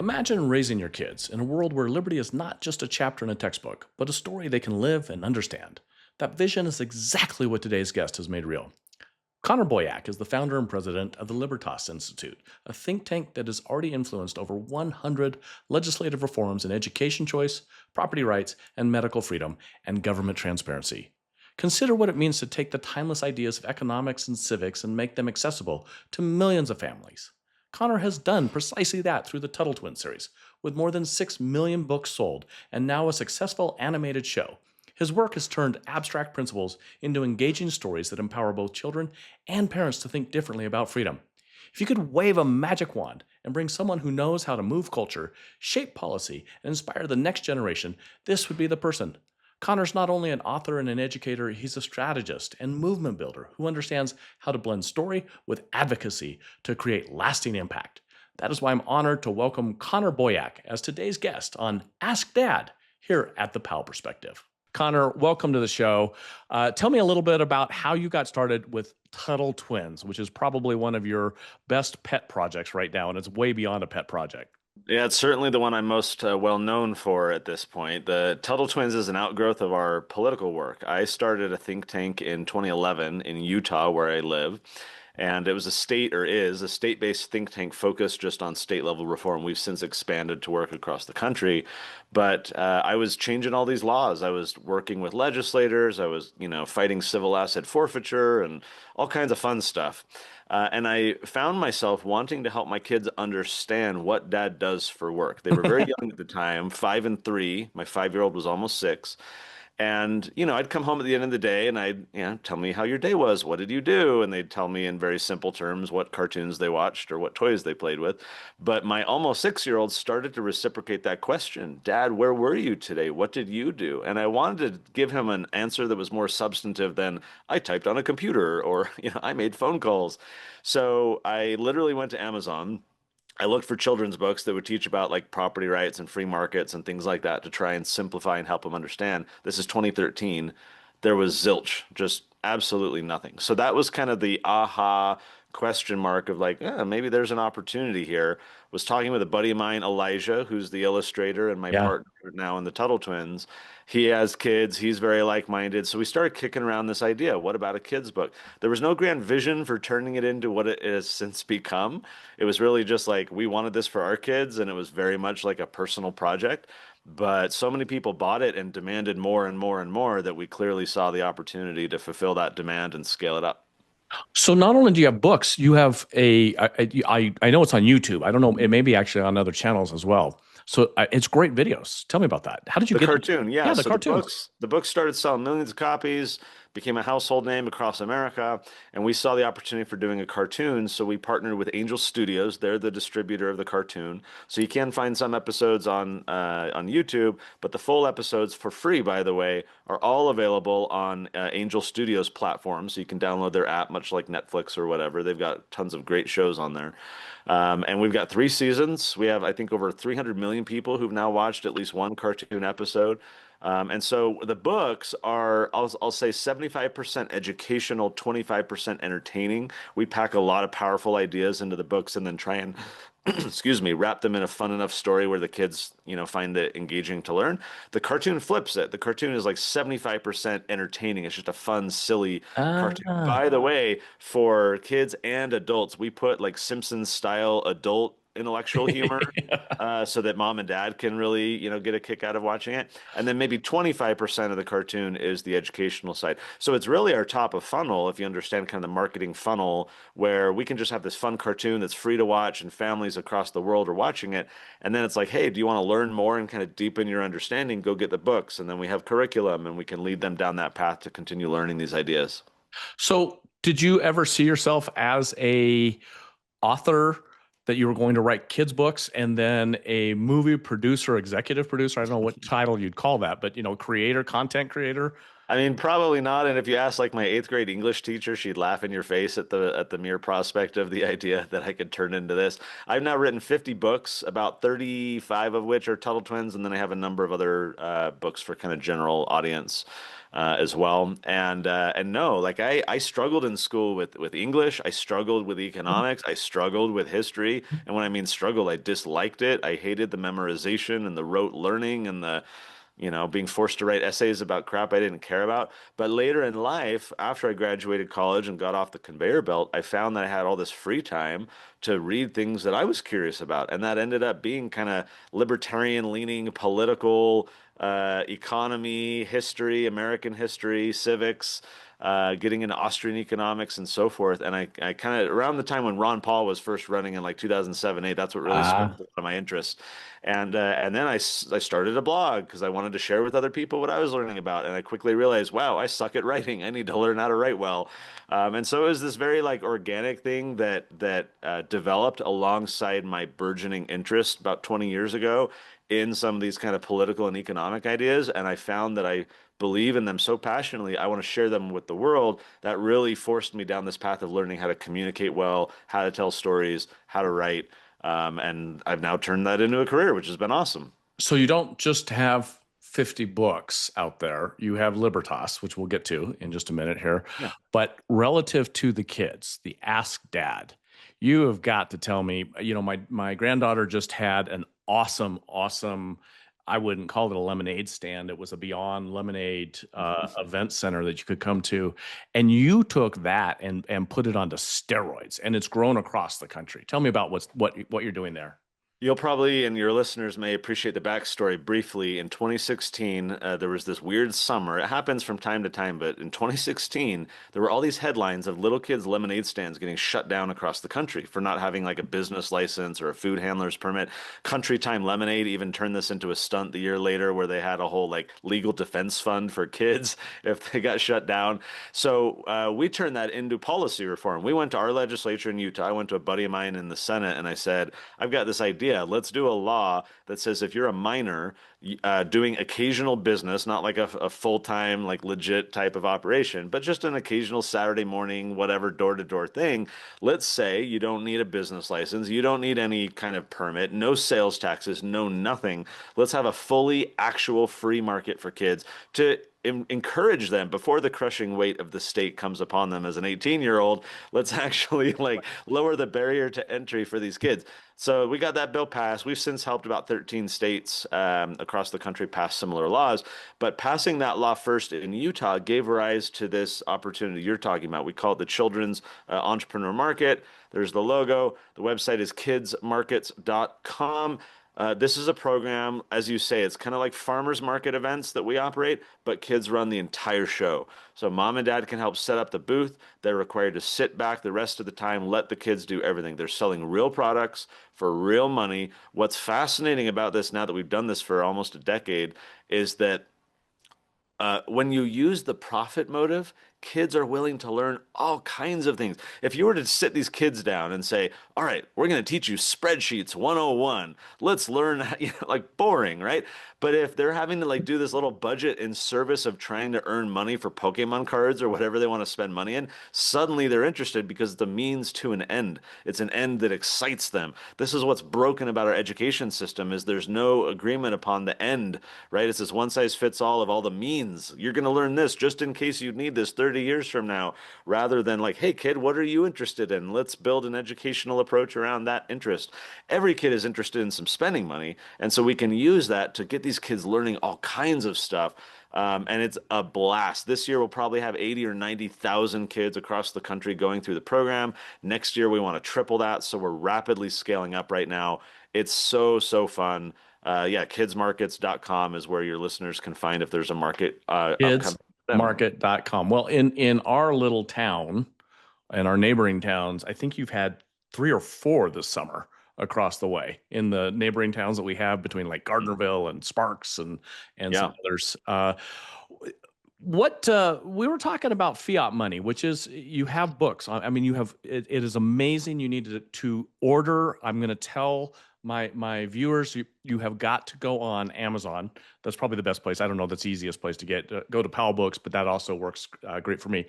Imagine raising your kids in a world where liberty is not just a chapter in a textbook, but a story they can live and understand. That vision is exactly what today's guest has made real. Connor Boyack is the founder and president of the Libertas Institute, a think tank that has already influenced over 100 legislative reforms in education choice, property rights, and medical freedom, and government transparency. Consider what it means to take the timeless ideas of economics and civics and make them accessible to millions of families. Connor has done precisely that through the Tuttle Twins series, with more than 6 million books sold and now a successful animated show. His work has turned abstract principles into engaging stories that empower both children and parents to think differently about freedom. If you could wave a magic wand and bring someone who knows how to move culture, shape policy, and inspire the next generation, this would be the person. Connor's not only an author and an educator, he's a strategist and movement builder who understands how to blend story with advocacy to create lasting impact. That is why I'm honored to welcome Connor Boyack as today's guest on Ask Dad here at the Powell Perspective. Connor, welcome to the show. Tell me a little bit about how you got started with Tuttle Twins, which is probably one of your best pet projects right now, and it's way beyond a pet project. Yeah, it's certainly the one I'm most well known for at this point. The Tuttle Twins is an outgrowth of our political work. I started a think tank in 2011 in Utah, where I live, and it was a state-based think tank focused just on state level reform. We've since expanded to work across the country, but I was changing all these laws. I was working with legislators. I was, fighting civil asset forfeiture and all kinds of fun stuff. And I found myself wanting to help my kids understand what dad does for work. They were very young at the time, 5 and 3. My 5-year-old was almost 6. And, I'd come home at the end of the day and I'd, tell me how your day was. What did you do? And they'd tell me in very simple terms what cartoons they watched or what toys they played with. But my almost 6-year-old started to reciprocate that question. Dad, where were you today? What did you do? And I wanted to give him an answer that was more substantive than I typed on a computer or, I made phone calls. So I literally went to Amazon. I looked for children's books that would teach about like property rights and free markets and things like that to try and simplify and help them understand. This is 2013. There was zilch, just absolutely nothing. So that was kind of the aha question mark of like, maybe there's an opportunity here. Was talking with a buddy of mine, Elijah, who's the illustrator and my Yeah. partner now in the Tuttle Twins. He has kids. He's very like-minded. So we started kicking around this idea. What about a kid's book? There was no grand vision for turning it into what it has since become. It was really just like we wanted this for our kids, and it was very much like a personal project. But so many people bought it and demanded more and more and more that we clearly saw the opportunity to fulfill that demand and scale it up. So not only do you have books, you have I know it's on YouTube. I don't know, it may be actually on other channels as well. So it's great videos. Tell me about that. How did you The get into? cartoon, yeah. Yeah, the So the cartoons. books, the books started selling millions of copies, became a household name across America, and we saw the opportunity for doing a cartoon. So we partnered with Angel Studios. They're the distributor of the cartoon. So you can find some episodes on YouTube, but the full episodes for free, by the way, are all available on Angel Studios platforms. So you can download their app, much like Netflix or whatever. They've got tons of great shows on there. And we've got 3 seasons. We have, I think, over 300 million people who've now watched at least one cartoon episode. And so the books are, I'll say 75% educational, 25% entertaining. We pack a lot of powerful ideas into the books and then try and, excuse me, wrap them in a fun enough story where the kids, find it engaging to learn. The cartoon flips it. The cartoon is like 75% entertaining. It's just a fun, silly cartoon. Ah, By the way, for kids and adults, we put like Simpsons style adult intellectual humor so that mom and dad can really, get a kick out of watching it. And then maybe 25% of the cartoon is the educational side. So it's really our top of funnel, if you understand kind of the marketing funnel, where we can just have this fun cartoon that's free to watch and families across the world are watching it. And then it's like, hey, do you want to learn more and kind of deepen your understanding? Go get the books. And then we have curriculum and we can lead them down that path to continue learning these ideas. so did you ever see yourself as a author that you were going to write kids books and then a movie producer, executive producer? I don't know what title you'd call that, but creator, content creator. I mean, probably not. And if you ask like my eighth grade English teacher, she'd laugh in your face at the mere prospect of the idea that I could turn into this. I've now written 50 books, about 35 of which are Tuttle Twins, and then I have a number of other books for kind of general audience. as well. And no, like I struggled in school with English. I struggled with economics. I struggled with history. And when I mean struggle, I disliked it. I hated the memorization and the rote learning and the being forced to write essays about crap I didn't care about. But later in life, after I graduated college and got off the conveyor belt, I found that I had all this free time to read things that I was curious about. And that ended up being kind of libertarian leaning political, economy, history, American history, civics. Getting into Austrian economics and so forth. And I kind of, around the time when Ron Paul was first running in like 2007, 8, that's what really sparked Ah. a lot of my interest. And then I started a blog because I wanted to share with other people what I was learning about. And I quickly realized, wow, I suck at writing. I need to learn how to write well. And so it was this very like organic thing that developed alongside my burgeoning interest about 20 years ago in some of these kind of political and economic ideas. And I found that I believe in them so passionately, I want to share them with the world. That really forced me down this path of learning how to communicate well, how to tell stories, how to write. And I've now turned that into a career, which has been awesome. So you don't just have 50 books out there. You have Libertas, which we'll get to in just a minute here. Yeah. But relative to the kids, the Ask Dad, you have got to tell me, my granddaughter just had an awesome, I wouldn't call it a lemonade stand. It was a Beyond Lemonade event center that you could come to. And you took that and put it onto steroids, and it's grown across the country. Tell me about what you're doing there. You'll probably, and your listeners may appreciate the backstory briefly. In 2016, there was this weird summer. It happens from time to time, but in 2016, there were all these headlines of little kids' lemonade stands getting shut down across the country for not having like a business license or a food handler's permit. Country Time Lemonade even turned this into a stunt the year later where they had a whole like legal defense fund for kids if they got shut down. So we turned that into policy reform. We went to our legislature in Utah. I went to a buddy of mine in the Senate and I said, I've got this idea. Let's do a law that says if you're a minor doing occasional business, not like a full-time, like legit type of operation, but just an occasional Saturday morning, whatever door-to-door thing. Let's say you don't need a business license, you don't need any kind of permit, no sales taxes, no nothing. Let's have a fully actual free market for kids to encourage them before the crushing weight of the state comes upon them as an 18-year-old. Let's actually like lower the barrier to entry for these kids. So we got that bill passed. We've since helped about 13 states across the country pass similar laws. But passing that law first in Utah gave rise to this opportunity you're talking about. We call it the Children's Entrepreneur Market. There's the logo. The website is kidsmarkets.com. This is a program, as you say, it's kind of like farmers market events that we operate, but kids run the entire show. So mom and dad can help set up the booth. They're required to sit back the rest of the time, let the kids do everything. They're selling real products for real money. What's fascinating about this now that we've done this for almost a decade is that when you use the profit motive, kids are willing to learn all kinds of things. If you were to sit these kids down and say, all right, we're going to teach you spreadsheets 101. Let's learn, like boring, right? But if they're having to like do this little budget in service of trying to earn money for Pokemon cards or whatever they want to spend money in, suddenly they're interested because it's a means to an end. It's an end that excites them. This is what's broken about our education system is there's no agreement upon the end, right? It's this one size fits all of all the means. You're going to learn this just in case you need this 30 years from now, rather than like, hey kid, what are you interested in? Let's build an educational approach around that interest. Every kid is interested in some spending money, and so we can use that to get these kids learning all kinds of stuff. And it's a blast. This year we'll probably have 80 or 90,000 kids across the country going through the program. Next year we want to triple that, so we're rapidly scaling up right now. It's so fun. Yeah, kidsmarkets.com is where your listeners can find if there's a market upcoming for them. Kidsmarket.com. Well, in our little town and our neighboring towns, I think you've had 3 or 4 this summer across the way in the neighboring towns that we have between like Gardnerville and Sparks and some Yeah. others. What we were talking about fiat money, which is you have books. I mean, you have it is amazing. You need to order. I'm going to tell my viewers you have got to go on Amazon. That's probably the best place. I don't know. That's the easiest place to get. Go to Powell Books, but that also works great for me.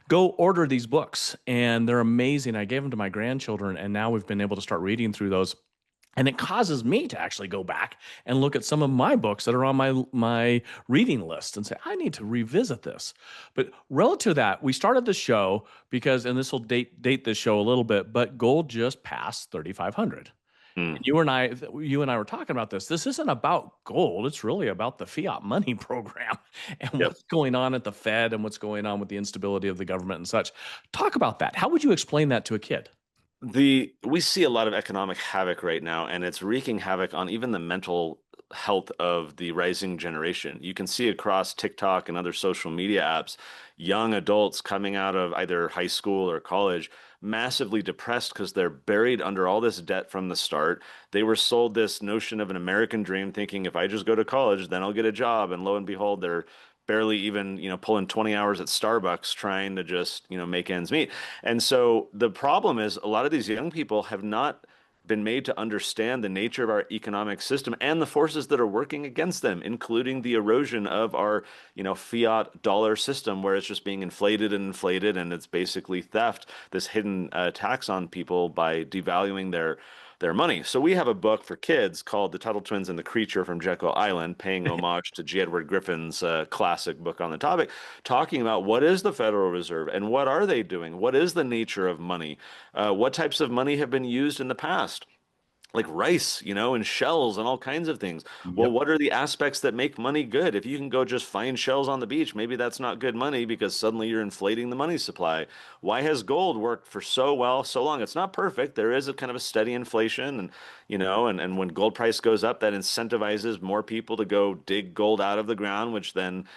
Go order these books, and they're amazing. I gave them to my grandchildren, and now we've been able to start reading through those. And it causes me to actually go back and look at some of my books that are on my reading list and say, I need to revisit this. But relative to that, we started the show because, and this will date this show a little bit, but gold just passed 3,500. Mm, And you and I were talking about this. This isn't about gold. It's really about the fiat money program and yep. what's going on at the Fed and what's going on with the instability of the government and such. Talk about that. How would you explain that to a kid? We see a lot of economic havoc right now, and it's wreaking havoc on even the mental health of the rising generation. You can see across TikTok and other social media apps, young adults coming out of either high school or college massively depressed because they're buried under all this debt from the start. They were sold this notion of an American dream, thinking if I just go to college, then I'll get a job. And lo and behold, they're barely even, pulling 20 hours at Starbucks trying to just, make ends meet. And so the problem is a lot of these young people have not been made to understand the nature of our economic system and the forces that are working against them, including the erosion of our, fiat dollar system, where it's just being inflated, and it's basically theft, this hidden tax on people by devaluing their money. So we have a book for kids called The Tuttle Twins and the Creature from Jekyll Island, paying homage to G. Edward Griffin's classic book on the topic, talking about what is the Federal Reserve and what are they doing? What is the nature of money? What types of money have been used in the past? Like rice, and shells and all kinds of things. Well, Yep. what are the aspects that make money good? If you can go just find shells on the beach, maybe that's not good money because suddenly you're inflating the money supply. Why has gold worked for so well so long? It's not perfect. There is a kind of a steady inflation, and and when gold price goes up, that incentivizes more people to go dig gold out of the ground, which then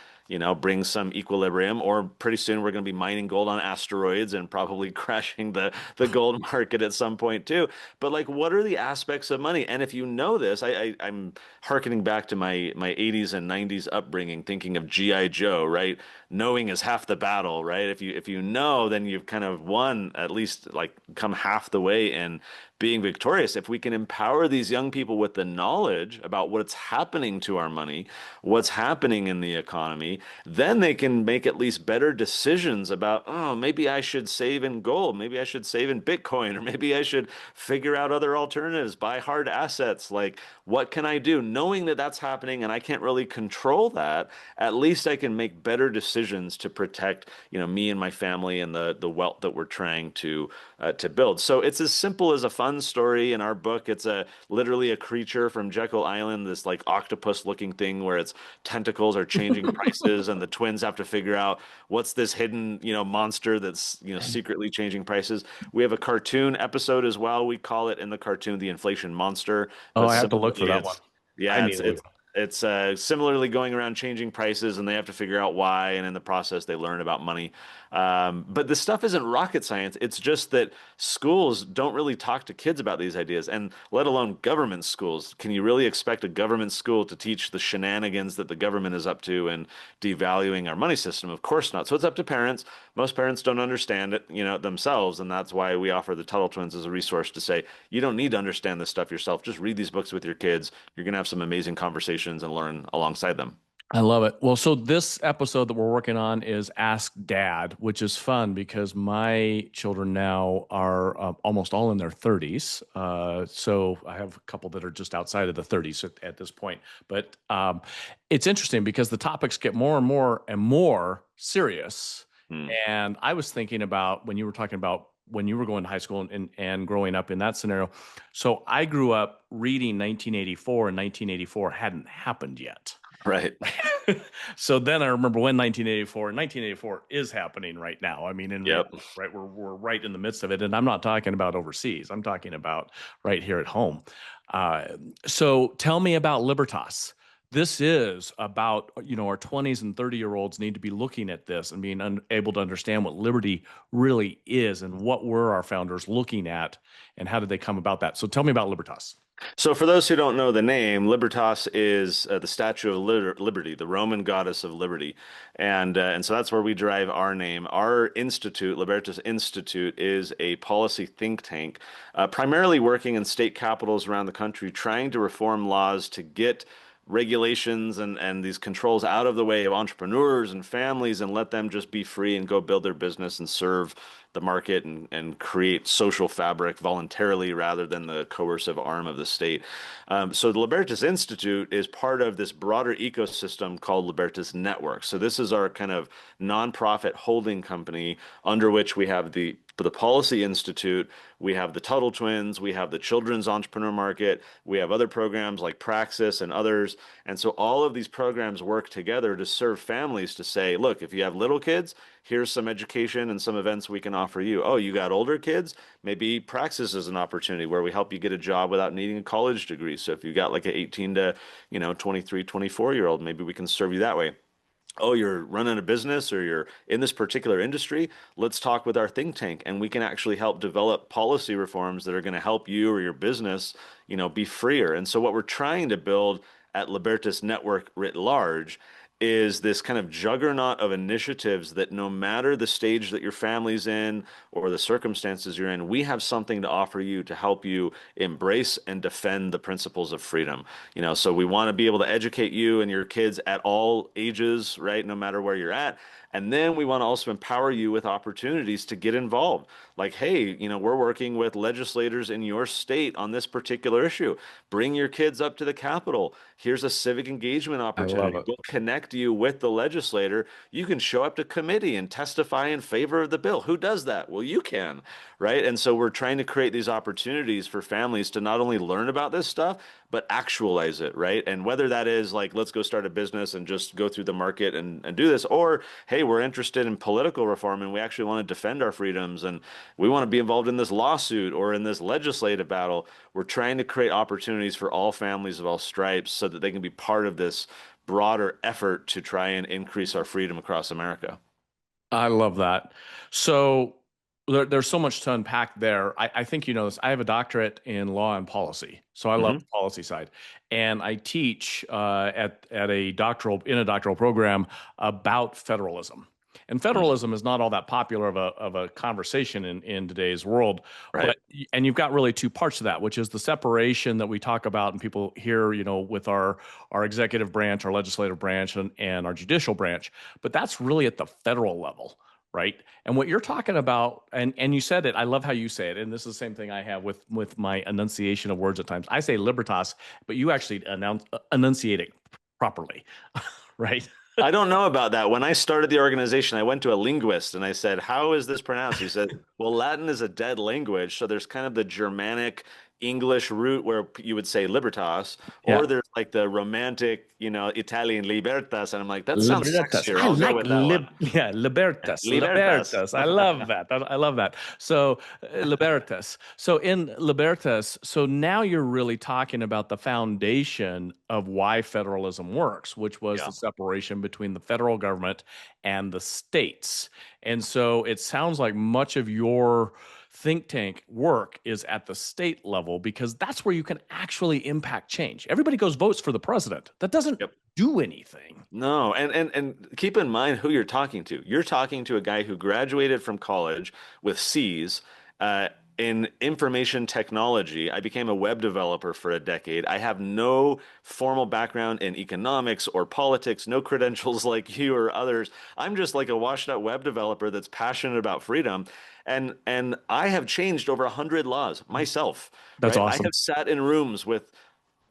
brings some equilibrium. Or pretty soon we're going to be mining gold on asteroids and probably crashing the gold market at some point too. But like, what are the aspects of money? And if you know this, I'm hearkening back to my 80s and 90s upbringing, thinking of G.I. Joe, right? Knowing is half the battle, right? If you know, then you've kind of won, at least like come half the way in being victorious. If we can empower these young people with the knowledge about what's happening to our money, what's happening in the economy, then they can make at least better decisions about, oh, maybe I should save in gold, maybe I should save in Bitcoin, or maybe I should figure out other alternatives, buy hard assets. Like, what can I do? Knowing that that's happening and I can't really control that, at least I can make better decisions to protect, me and my family and the wealth that we're trying to build. So it's as simple as a fun story in our book. It's a literally a creature from Jekyll Island, this like octopus looking thing where its tentacles are changing prices, and the twins have to figure out what's this hidden, monster that's, secretly changing prices. We have a cartoon episode as well. We call it in the cartoon the inflation monster, Oh, but I have to look for similarly, that one. it's I yeah, need to look. it's similarly going around changing prices, and they have to figure out why, and in the process, they learn about money. But the stuff isn't rocket science. It's just that schools don't really talk to kids about these ideas, and let alone government schools. Can you really expect a government school to teach the shenanigans that the government is up to in devaluing our money system? Of course not. So it's up to parents. Most parents don't understand it, themselves, and that's why we offer the Tuttle Twins as a resource to say, you don't need to understand this stuff yourself. Just read these books with your kids. You're going to have some amazing conversations and learn alongside them. I love it. Well, so this episode that we're working on is Ask Dad, which is fun because my children now are almost all in their 30s. So I have a couple that are just outside of the 30s at this point. But it's interesting because the topics get more and more and more serious. Hmm. And I was thinking about when you were talking about when you were going to high school and growing up in that scenario. So I grew up reading 1984, and 1984 hadn't happened yet. Right. So then I remember when 1984, and 1984 is happening right now. I mean, in reality, Yep. right? We're right in the midst of it. And I'm not talking about overseas. I'm talking about right here at home. Uh, so tell me about Libertas. This is about, our 20s and 30-year-olds need to be looking at this and being able to understand what liberty really is and what were our founders looking at and how did they come about that. So tell me about Libertas. So, for those who don't know the name, Libertas is the statue of Liberty, the Roman goddess of liberty, and so that's where we derive our name. Our institute, Libertas Institute, is a policy think tank, primarily working in state capitals around the country, trying to reform laws to get regulations and these controls out of the way of entrepreneurs and families and let them just be free and go build their business and serve the market and create social fabric voluntarily rather than the coercive arm of the state. So the Libertas Institute is part of this broader ecosystem called Libertas Network. So this is our kind of nonprofit holding company under which we have the Policy Institute, we have the Tuttle Twins, we have the Children's Entrepreneur Market, we have other programs like Praxis and others. And so all of these programs work together to serve families to say, look, if you have little kids, here's some education and some events we can offer you. Oh, you got older kids? Maybe Praxis is an opportunity where we help you get a job without needing a college degree. So if you got like an 18 to, 23, 24-year-old, maybe we can serve you that way. Oh, you're running a business or you're in this particular industry, let's talk with our think tank and we can actually help develop policy reforms that are going to help you or your business, be freer. And so what we're trying to build at Libertas Network writ large is this kind of juggernaut of initiatives that no matter the stage that your family's in or the circumstances you're in, we have something to offer you to help you embrace and defend the principles of freedom. So we want to be able to educate you and your kids at all ages, right? No matter where you're at. And then we want to also empower you with opportunities to get involved. Like, hey, we're working with legislators in your state on this particular issue. Bring your kids up to the Capitol. Here's a civic engagement I love opportunity. it. We'll connect you with the legislator. You can show up to committee and testify in favor of the bill. Who does that? Well, you can, right? And so we're trying to create these opportunities for families to not only learn about this stuff, but actualize it, right? And whether that is like, let's go start a business and just go through the market and do this, or hey, we're interested in political reform and we actually want to defend our freedoms and we want to be involved in this lawsuit or in this legislative battle. We're trying to create opportunities for all families of all stripes so that they can be part of this broader effort to try and increase our freedom across America. I love that. So there's so much to unpack there. I think you know this. I have a doctorate in law and policy, so I love Hmm. the policy side, and I teach at a doctoral program about federalism. And federalism is not all that popular of a conversation in today's world, Right. and you've got really two parts to that, which is the separation that we talk about and people hear, with our executive branch, our legislative branch, and our judicial branch. But that's really at the federal level, right? And what you're talking about, and you said it, I love how you say it, and this is the same thing I have with my enunciation of words at times. I say libertas, but you actually enunciate it properly, right? I don't know about that. When I started the organization, I went to a linguist and I said, "How is this pronounced?" He said, "Well, Latin is a dead language, so there's kind of the Germanic English root where you would say libertas, Yeah. or there's like the romantic, Italian libertas." And I'm like, "That sounds Libertas. sexier. I I'll go like with that one." yeah, libertas. Libertas. Libertas. I love that. I love that. So libertas. So in libertas, so now you're really talking about the foundation of why federalism works, which was Yeah. the separation between the federal government and the states. And so it sounds like much of your think tank work is at the state level because that's where you can actually impact change. Everybody goes votes for the president. That doesn't Yep. do anything. No, and keep in mind who you're talking to. You're talking to a guy who graduated from college with C's in information technology. I became a web developer for a decade. I have no formal background in economics or politics, no credentials like you or others. I'm just like a washed out web developer that's passionate about freedom. And I have changed over 100 laws myself, That's right? I awesome. have sat in rooms with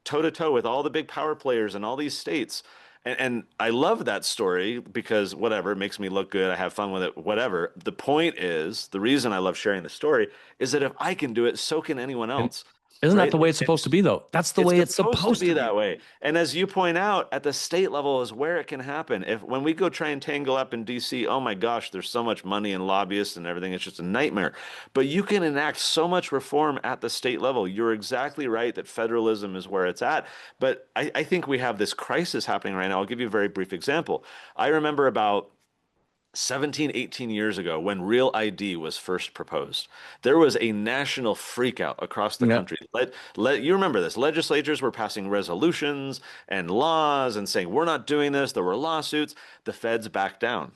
toe to toe with all the big power players in all these states. And I love that story because whatever, it makes me look good. I have fun with it, whatever. The point is, the reason I love sharing the story is that if I can do it, so can anyone And else, isn't that right? the way it's supposed to be, though? That's the It's way it's supposed to supposed be to be. that way. And as you point out, at the state level is where it can happen. If when we go try and tangle up in DC, oh my gosh, there's so much money and lobbyists and everything. It's just a nightmare. But you can enact so much reform at the state level. You're exactly right that federalism is where it's at. But I think we have this crisis happening right now. I'll give you a very brief example. I remember about 17, 18 years ago, when Real ID was first proposed, there was a national freakout across the Yeah. country. You remember this. Legislatures were passing resolutions and laws and saying, we're not doing this. There were lawsuits. The feds backed down.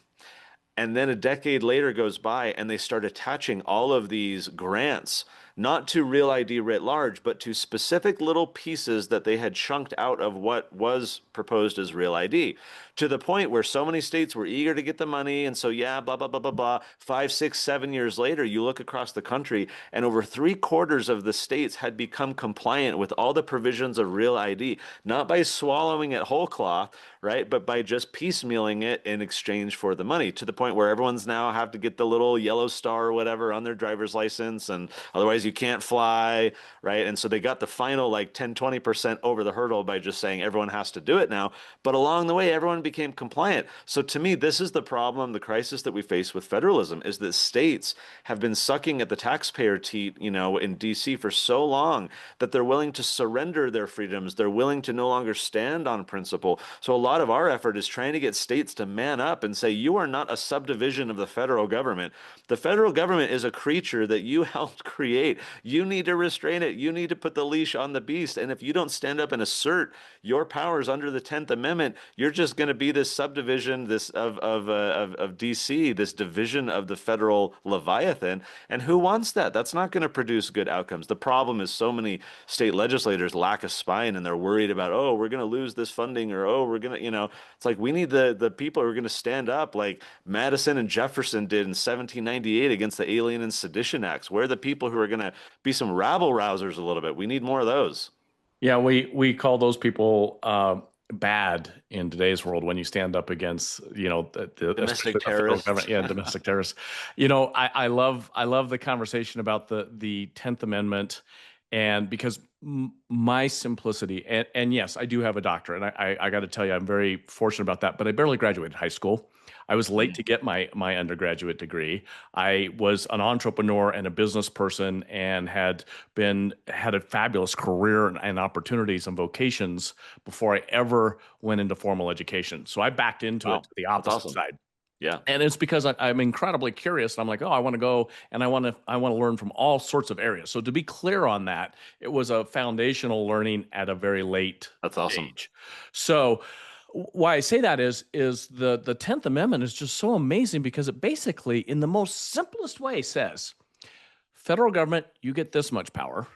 And then a decade later goes by and they start attaching all of these grants, not to Real ID writ large, but to specific little pieces that they had chunked out of what was proposed as Real ID to the point where so many states were eager to get the money. And so, yeah, blah, blah, blah, blah, blah. 5, 6, 7 years later, you look across the country and over 3/4 of the states had become compliant with all the provisions of Real ID, not by swallowing it whole cloth, right? But by just piecemealing it in exchange for the money, to the point where everyone's now have to get the little yellow star or whatever on their driver's license. And otherwise you can't fly, right? And so they got the final like 10, 20% over the hurdle by just saying everyone has to do it now. But along the way, everyone became compliant. So to me, this is the problem, the crisis that we face with federalism is that states have been sucking at the taxpayer teat, in DC for so long that they're willing to surrender their freedoms. They're willing to no longer stand on principle. So a lot of our effort is trying to get states to man up and say, you are not a subdivision of the federal government. The federal government is a creature that you helped create. You need to restrain it. You need to put the leash on the beast. And if you don't stand up and assert your powers under the 10th Amendment, you're just going to be this subdivision, this of DC, this division of the federal Leviathan. And who wants that? That's not going to produce good outcomes. The problem is so many state legislators lack a spine and they're worried about, oh, we're going to lose this funding, or oh, we're going to, it's like we need the people who are going to stand up like Madison and Jefferson did in 1798 against the Alien and Sedition Acts. We're the people who are going to be some rabble rousers a little bit. We need more of those. Yeah, we call those people bad in today's world when you stand up against, Domestic especially the federal terrorists. government. Yeah, domestic terrorists. I love the conversation about the 10th Amendment, and because my simplicity, and yes, I do have a doctorate, and I got to tell you, I'm very fortunate about that, but I barely graduated high school. I was late to get my undergraduate degree. I was an entrepreneur and a business person and had a fabulous career and opportunities and vocations before I ever went into formal education. So I backed into it Wow, to the that's opposite awesome. side. Yeah. And it's because I'm incredibly curious, and I'm like, oh, I want to go and I want to learn from all sorts of areas. So to be clear on that, it was a foundational learning at a very late That's awesome. age. So why I say that is the 10th Amendment is just so amazing because it basically, in the most simplest way, says federal government, you get this much power,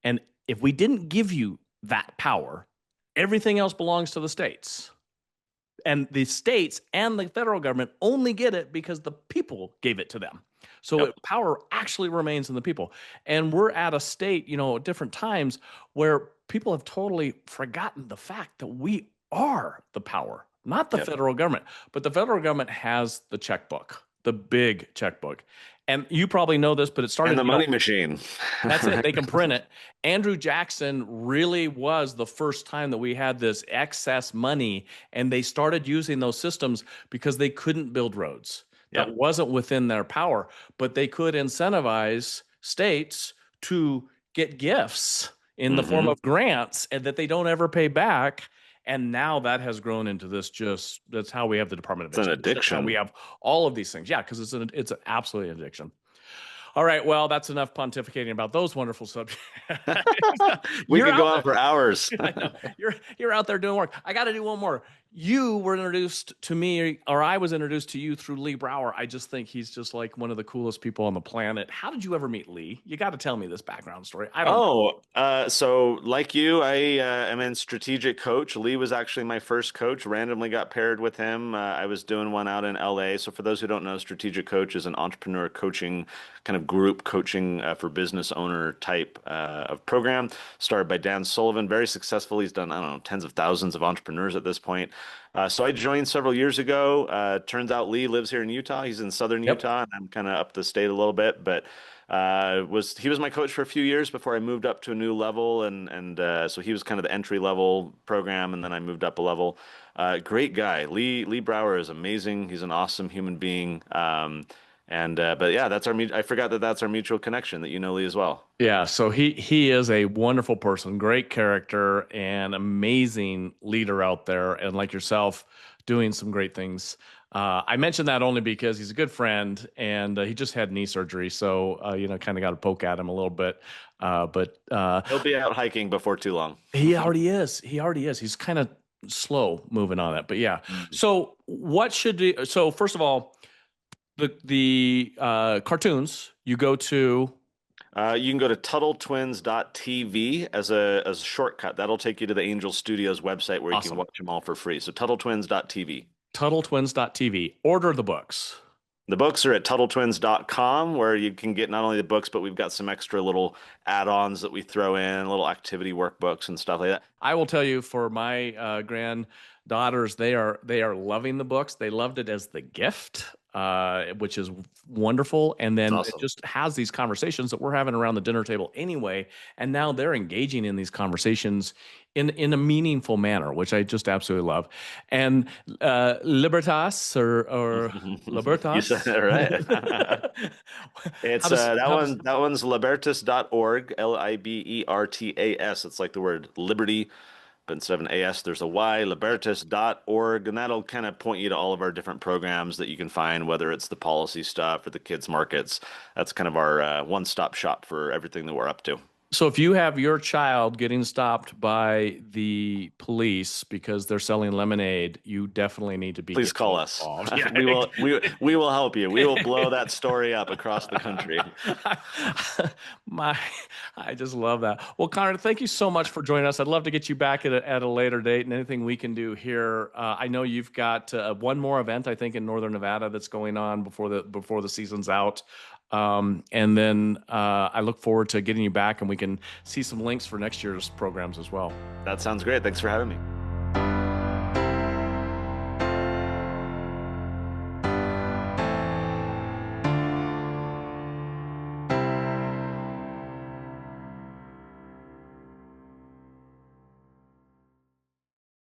and if we didn't give you that power, everything else belongs to the states. And the states and the federal government only get it because the people gave it to them. So Yep. power actually remains in the people. And we're at a state, at different times where people have totally forgotten the fact that we are the power, not the Yep. federal government. But the federal government has the checkbook, the big checkbook. And you probably know this, but it And started, the money machine. that's it. They can print it. Andrew Jackson really was the first time that we had this excess money, and they started using those systems because they couldn't build roads. That Yep. wasn't within their power, but they could incentivize states to get gifts in the form Hmm. of grants and that they don't ever pay back. And now that has grown into that's how we have the Department of It's an Education. That's how we addiction. have all of these things. Yeah, because it's an absolute addiction. All right, well, that's enough pontificating about those wonderful subjects. We You're could go out on there. for hours. I know. You're out there doing work. I got to do one more. You were introduced to me, or I was introduced to you through Lee Brower. I just think he's just like one of the coolest people on the planet. How did you ever meet Lee? You got to tell me this background story. I don't know. Oh, so like you, I am in strategic coach. Lee was actually my first coach. Randomly got paired with him. I was doing one out in LA. So for those who don't know, strategic coach is an entrepreneur coaching kind of group coaching for business owner type of program. Started by Dan Sullivan, very successful. He's done, I don't know, tens of thousands of entrepreneurs at this point. So I joined several years ago. Turns out Lee lives here in Utah. He's in southern Yep. Utah, and I'm kind of up the state a little bit, but he was my coach for a few years before I moved up to a new level, and so he was kind of the entry level program, and then I moved up a level. Great guy, Lee Brower is amazing. He's an awesome human being. But yeah, I forgot that that's our mutual connection, that you know Lee as well. Yeah, so he is a wonderful person, great character, and amazing leader out there, and like yourself, doing some great things. I mentioned that only because he's a good friend, and he just had knee surgery, so kind of got to poke at him a little bit. But He'll be out hiking before too long. he already is. He already is. He's kind of slow moving on that, but yeah. Mm. So so first of all, the cartoons you go to. You can go to TuttleTwins.tv as a shortcut. That'll take you to the Angel Studios website where you can Awesome. watch them all for free. So TuttleTwins.tv. TuttleTwins.tv. Order the books. The books are at TuttleTwins.com, where you can get not only the books, but we've got some extra little add-ons that we throw in, little activity workbooks and stuff like that. I will tell you, for my granddaughters, they are loving the books. They loved it as the gift, which is wonderful. And It's then it awesome. just has these conversations that we're having around the dinner table anyway. And now they're engaging in these conversations in a meaningful manner, which I just absolutely love. And Libertas or You said Libertas. it right. how It's does that how does one's libertas.org, Libertas. It's like the word liberty, but instead of an AS, there's a Y, libertas.org, and that'll kind of point you to all of our different programs that you can find, whether it's the policy stuff or the kids markets. That's kind of our one-stop shop for everything that we're up to. So if you have your child getting stopped by the police because they're selling lemonade, you definitely need to be Please getting call us. involved. Yeah. We will help you. We will blow that story up across the country. My, I just love that. Well, Connor, thank you so much for joining us. I'd love to get you back at a later date and anything we can do here. I know you've got one more event, I think, in Northern Nevada that's going on before the season's out. And then I look forward to getting you back, and we can see some links for next year's programs as well. That sounds great. Thanks for having me.